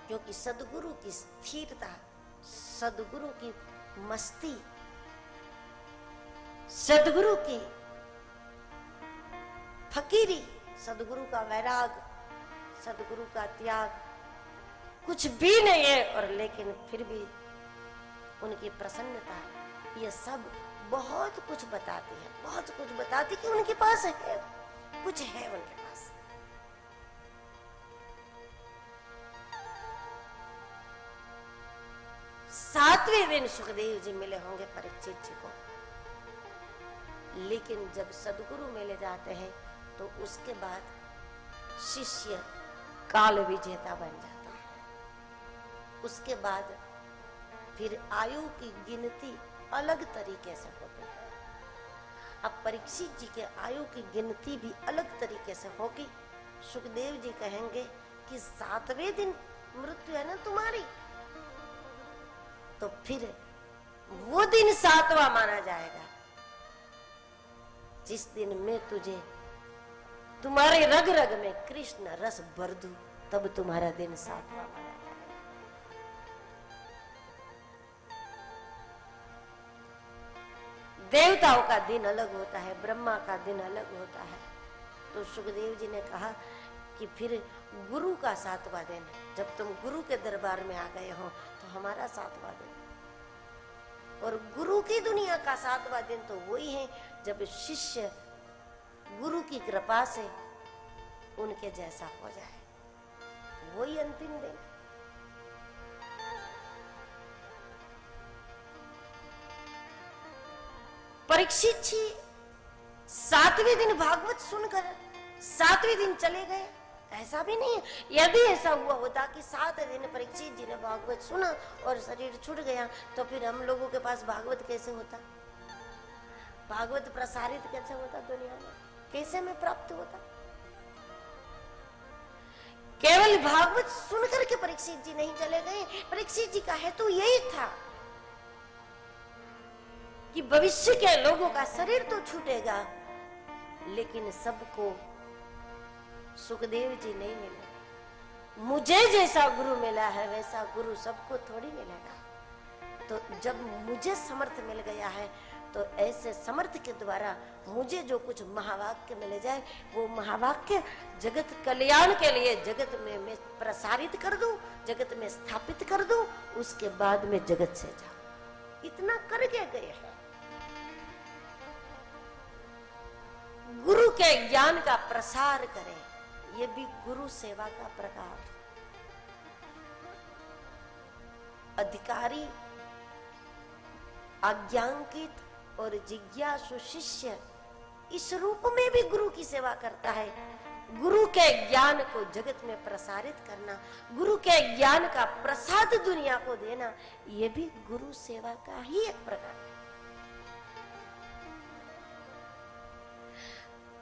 क्योंकि सदगुरु की स्थिरता, सदगुरु की मस्ती, सदगुरु की फकीरी, सदगुरु का वैराग, सदगुरु का त्याग कुछ भी नहीं है, और लेकिन फिर भी उनकी प्रसन्नता, ये सब बहुत कुछ बताती है, बहुत कुछ बताती कि उनके पास है, कुछ है उनके पास। सातवें दिन सुखदेव जी मिले होंगे परीक्षित जी को, लेकिन जब सदगुरु मिले जाते हैं तो उसके बाद शिष्य काल विजेता बन जाता है। उसके बाद फिर आयु की गिनती अलग तरीके से होती है। अब परीक्षित जी के आयु की गिनती भी अलग तरीके से होगी। सुखदेव जी कहेंगे कि 7वें दिन मृत्यु है ना तुम्हारी, तो फिर वो दिन 7वां माना जाएगा जिस दिन मैं तुझे तुम्हारे रग रग में कृष्ण रस भर दूं, तब तुम्हारा दिन 7वां माना जाएगा। देवताओं का दिन अलग होता है, ब्रह्मा का दिन अलग होता है। तो सुखदेव जी ने कहा कि फिर गुरु का 7वां दिन, जब तुम गुरु के दरबार में आ गए हो तो हमारा 7वां दिन, और गुरु की दुनिया का 7वां दिन तो वही है जब शिष्य गुरु की कृपा से उनके जैसा हो जाए, वही अंतिम दिन। परीक्षित जी 7वें दिन भागवत सुनकर 7वें दिन चले गए, ऐसा भी नहीं है। यदि ऐसा हुआ होता कि 7 दिन परीक्षित जी ने भागवत सुना और शरीर छूट गया, तो फिर हम लोगों के पास भागवत कैसे होता, भागवत प्रसारित कैसे होता दुनिया में, कैसे में प्राप्त होता। केवल भागवत सुनकर के परीक्षित जी नहीं चले गए। परीक्षित जी का हेतु यही था कि भविष्य के लोगों का शरीर तो छूटेगा, लेकिन सबको सुखदेव जी नहीं मिले। मुझे जैसा गुरु मिला है वैसा गुरु सबको थोड़ी मिलेगा। तो जब मुझे समर्थ मिल गया है तो ऐसे समर्थ के द्वारा मुझे जो कुछ महावाक्य मिले जाए, वो महावाक्य जगत कल्याण के लिए जगत में मैं प्रसारित कर दूं, जगत में स्थापित कर दूं, उसके बाद में जगत से जाऊं। इतना करके गए हैं। गुरु के ज्ञान का प्रसार करें, ये भी गुरु सेवा का प्रकार। अधिकारी, आज्ञांकित और जिज्ञासु शिष्य इस रूप में भी गुरु की सेवा करता है। गुरु के ज्ञान को जगत में प्रसारित करना, गुरु के ज्ञान का प्रसाद दुनिया को देना, ये भी गुरु सेवा का ही एक प्रकार है।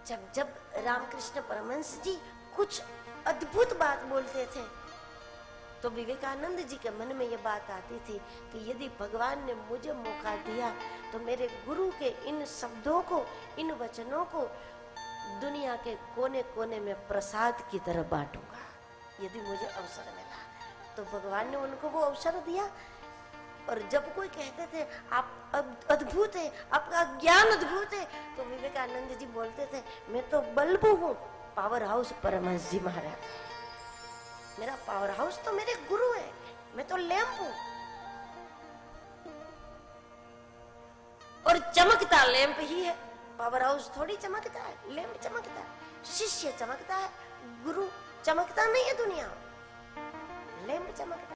जब रामकृष्ण परमहंस जी कुछ अद्भुत बात बोलते थे तो विवेकानंद जी के मन में ये बात आती थी कि यदि भगवान ने मुझे मौका दिया तो मेरे गुरु के इन शब्दों को, इन वचनों को दुनिया के कोने कोने में प्रसाद की तरह बांटूंगा। यदि मुझे अवसर मिला तो भगवान ने उनको वो अवसर दिया। और जब कोई कहते थे आप अद्भुत है, आपका ज्ञान अद्भुत है, तो विवेकानंद जी बोलते थे मैं तो बल्ब हूँ, पावर हाउस परमहंस जी महाराज। मेरा पावर हाउस तो मेरे गुरु है, मैं तो लैंप हूं। और चमकता लैंप ही है, पावर हाउस थोड़ी चमकता है, लैंप चमकता है, शिष्य चमकता है, गुरु चमकता नहीं है दुनिया, लैंप चमकता है।